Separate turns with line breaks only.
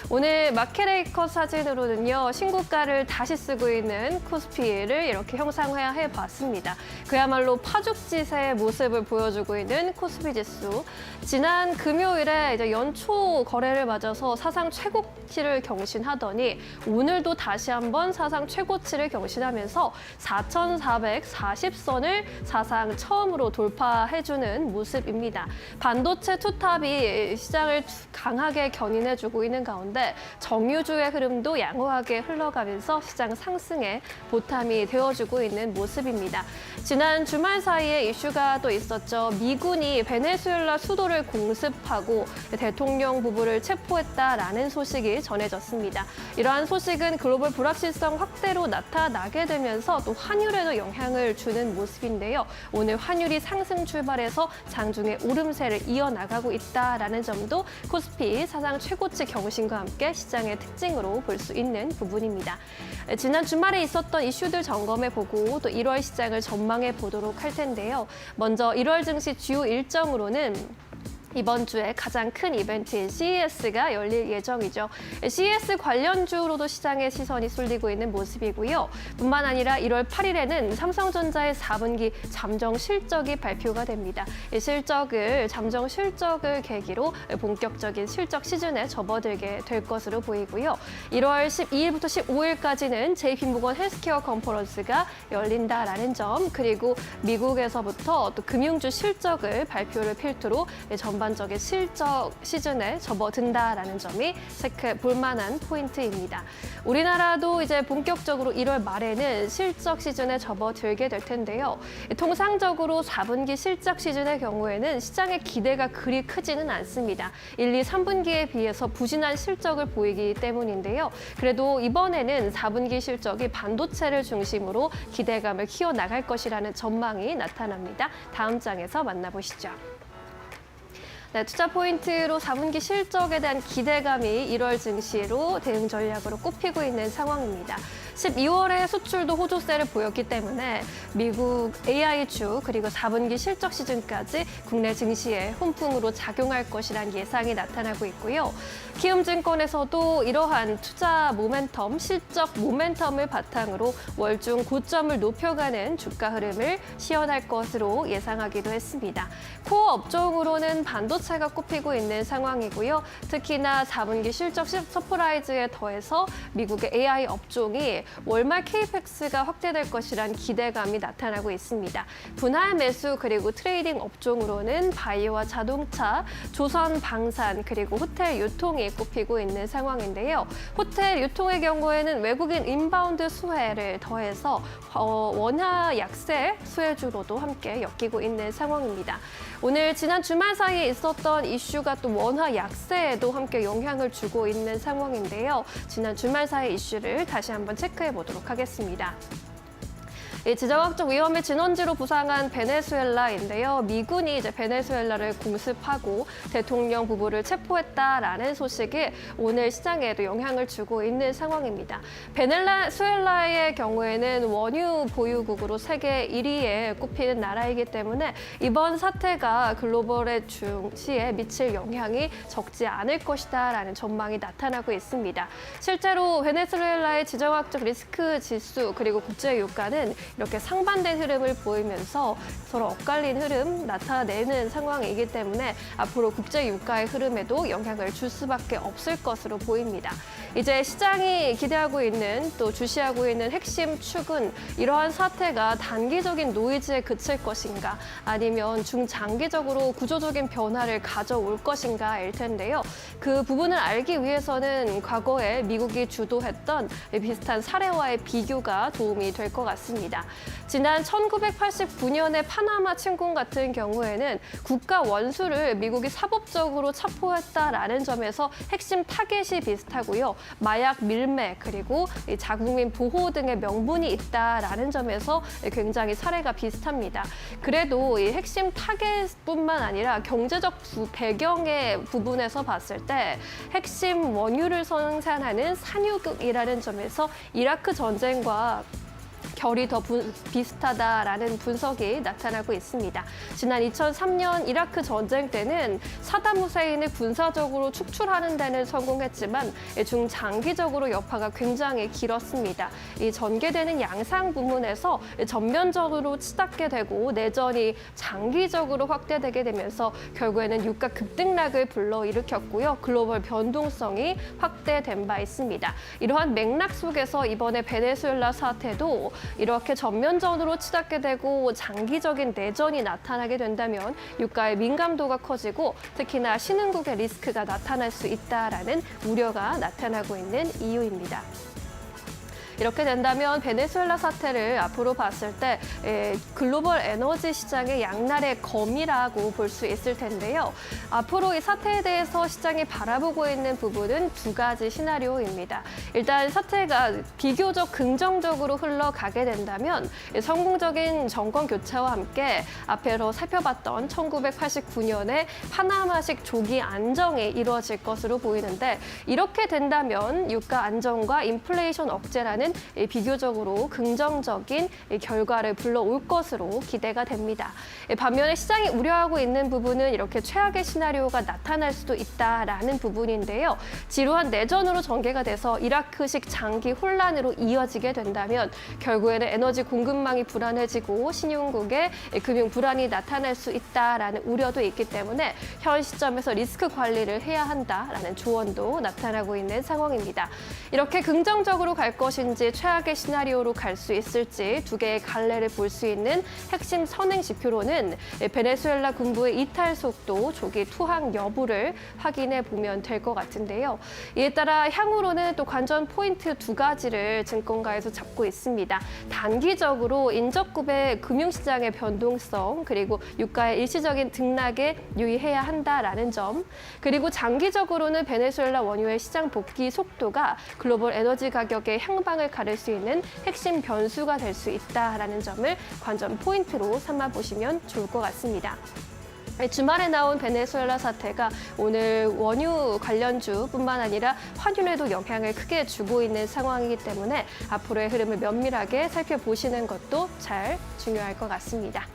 오늘 마켓레이커 사진으로는요, 신고가를 다시 쓰고 있는 코스피를 이렇게 형상화해 봤습니다. 그야말로 파죽지세의 모습을 보여주고 있는 코스피 지수. 지난 금요일에 이제 연초 거래를 맞아서 사상 최고치를 경신하더니 오늘도 다시 한번 사상 최고치를 경신하면서 4,440선을 사상 처음으로 돌파해주는 모습입니다. 반도체 투탑이 시장을 강하게 견인해주고 있는 가운데 정유주의 흐름도 양호하게 흘러가면서 시장 상승에 보탬이 되어주고 있는 모습입니다. 지난 주말 사이에 이슈가 또 있었죠. 미군이 베네수엘라 수도를 공습하고 대통령 부부를 체포했다라는 소식이 전해졌습니다. 이러한 소식은 글로벌 불확실성 확대로 나타나게 되면서 또 환율에도 영향을 주는 모습인데요. 오늘 환율이 상승 출발해서 장중에 오름세를 이어나가고 있다라는 점도 코스피 사상 최고치 경신과 함께 시장의 특징으로 볼 수 있는 부분입니다. 지난 주말에 있었던 이슈들 점검해보고 또 1월 시장을 전망해 보도록 할 텐데요. 먼저 1월 증시 주요 일정으로는 이번 주에 가장 큰 이벤트인 CES가 열릴 예정이죠. CES 관련주로도 시장의 시선이 쏠리고 있는 모습이고요. 뿐만 아니라 1월 8일에는 삼성전자의 4분기 잠정 실적이 발표가 됩니다. 이 잠정 실적을 계기로 본격적인 실적 시즌에 접어들게 될 것으로 보이고요. 1월 12일부터 15일까지는 JP모건 헬스케어 컨퍼런스가 열린다라는 점, 그리고 미국에서부터 또 금융주 실적을 발표를 필두로 전반적인 실적 시즌에 접어든다라는 점이 체크해 만한 포인트입니다. 우리나라도 이제 본격적으로 1월 말에는 실적 시즌에 접어들게 될 텐데요. 통상적으로 4분기 실적 시즌의 경우에는 시장의 기대가 그리 크지는 않습니다. 1, 2, 3분기에 비해서 부진한 실적을 보이기 때문인데요. 그래도 이번에는 4분기 실적이 반도체를 중심으로 기대감을 키워나갈 것이라는 전망이 나타납니다. 다음 장에서 만나보시죠. 네, 투자 포인트로 4분기 실적에 대한 기대감이 1월 증시로 대응 전략으로 꼽히고 있는 상황입니다. 12월에 수출도 호조세를 보였기 때문에 미국 AI주 그리고 4분기 실적 시즌까지 국내 증시에 훈풍으로 작용할 것이란 예상이 나타나고 있고요. 키움증권에서도 이러한 투자 모멘텀, 실적 모멘텀을 바탕으로 월중 고점을 높여가는 주가 흐름을 시현할 것으로 예상하기도 했습니다. 코어 업종으로는 반도체가 꼽히고 있는 상황이고요. 특히나 4분기 실적 서프라이즈에 더해서 미국의 AI 업종이 월말 KPX가 확대될 것이란 기대감이 나타나고 있습니다. 분할 매수 그리고 트레이딩 업종으로는 바이오와 자동차, 조선 방산 그리고 호텔 유통이 꼽히고 있는 상황인데요. 호텔 유통의 경우에는 외국인 인바운드 수혜를 더해서 원화 약세 수혜주로도 함께 엮이고 있는 상황입니다. 오늘 지난 주말 사이에 있었던 이슈가 또 원화 약세에도 함께 영향을 주고 있는 상황인데요. 지난 주말 사이 이슈를 다시 한번 체크해 보도록 하겠습니다. 지정학적 위험의 진원지로 부상한 베네수엘라인데요. 미군이 이제 베네수엘라를 공습하고 대통령 부부를 체포했다라는 소식이 오늘 시장에도 영향을 주고 있는 상황입니다. 베네수엘라의 경우에는 원유 보유국으로 세계 1위에 꼽히는 나라이기 때문에 이번 사태가 글로벌의 증시에 미칠 영향이 적지 않을 것이다라는 전망이 나타나고 있습니다. 실제로 베네수엘라의 지정학적 리스크 지수 그리고 국제 유가는 이렇게 상반된 흐름을 보이면서 서로 엇갈린 흐름 나타내는 상황이기 때문에 앞으로 국제 유가의 흐름에도 영향을 줄 수밖에 없을 것으로 보입니다. 이제 시장이 기대하고 있는 또 주시하고 있는 핵심 축은 이러한 사태가 단기적인 노이즈에 그칠 것인가 아니면 중장기적으로 구조적인 변화를 가져올 것인가일 텐데요. 그 부분을 알기 위해서는 과거에 미국이 주도했던 비슷한 사례와의 비교가 도움이 될 것 같습니다. 지난 1989년의 파나마 침공 같은 경우에는 국가 원수를 미국이 사법적으로 체포했다라는 점에서 핵심 타겟이 비슷하고요. 마약 밀매 그리고 자국민 보호 등의 명분이 있다라는 점에서 굉장히 사례가 비슷합니다. 그래도 이 핵심 타겟뿐만 아니라 경제적 배경의 부분에서 봤을 때 핵심 원유를 생산하는 산유국이라는 점에서 이라크 전쟁과 결이 더 비슷하다라는 분석이 나타나고 있습니다. 지난 2003년 이라크 전쟁 때는 사담 후세인을 군사적으로 축출하는 데는 성공했지만 중장기적으로 여파가 굉장히 길었습니다. 이 전개되는 양상 부문에서 전면적으로 치닫게 되고 내전이 장기적으로 확대되게 되면서 결국에는 유가 급등락을 불러일으켰고요. 글로벌 변동성이 확대된 바 있습니다. 이러한 맥락 속에서 이번에 베네수엘라 사태도 이렇게 전면전으로 치닫게 되고 장기적인 내전이 나타나게 된다면 유가의 민감도가 커지고 특히나 신흥국의 리스크가 나타날 수 있다라는 우려가 나타나고 있는 이유입니다. 이렇게 된다면 베네수엘라 사태를 앞으로 봤을 때 글로벌 에너지 시장의 양날의 검이라고 볼 수 있을 텐데요. 앞으로 이 사태에 대해서 시장이 바라보고 있는 부분은 두 가지 시나리오입니다. 일단 사태가 비교적 긍정적으로 흘러가게 된다면 성공적인 정권 교체와 함께 앞에서 살펴봤던 1989년의 파나마식 조기 안정이 이루어질 것으로 보이는데 이렇게 된다면 유가 안정과 인플레이션 억제라는 비교적으로 긍정적인 결과를 불러올 것으로 기대가 됩니다. 반면에 시장이 우려하고 있는 부분은 이렇게 최악의 시나리오가 나타날 수도 있다라는 부분인데요. 지루한 내전으로 전개가 돼서 이라크식 장기 혼란으로 이어지게 된다면 결국에는 에너지 공급망이 불안해지고 신흥국의 금융 불안이 나타날 수 있다라는 우려도 있기 때문에 현 시점에서 리스크 관리를 해야 한다라는 조언도 나타나고 있는 상황입니다. 이렇게 긍정적으로 갈 것인지 최악의 시나리오로 갈 수 있을지 두 개의 갈래를 볼 수 있는 핵심 선행 지표로는 베네수엘라 군부의 이탈 속도, 조기 투항 여부를 확인해 보면 될 것 같은데요. 이에 따라 향후로는 또 관전 포인트 두 가지를 증권가에서 잡고 있습니다. 단기적으로 인접급의 금융시장의 변동성, 그리고 유가의 일시적인 등락에 유의해야 한다라는 점, 그리고 장기적으로는 베네수엘라 원유의 시장 복귀 속도가 글로벌 에너지 가격의 향방을 가를 수 있는 핵심 변수가 될 수 있다라는 점을 관전 포인트로 삼아 보시면 좋을 것 같습니다. 주말에 나온 베네수엘라 사태가 오늘 원유 관련주뿐만 아니라 환율에도 영향을 크게 주고 있는 상황이기 때문에 앞으로의 흐름을 면밀하게 살펴보시는 것도 잘 중요할 것 같습니다.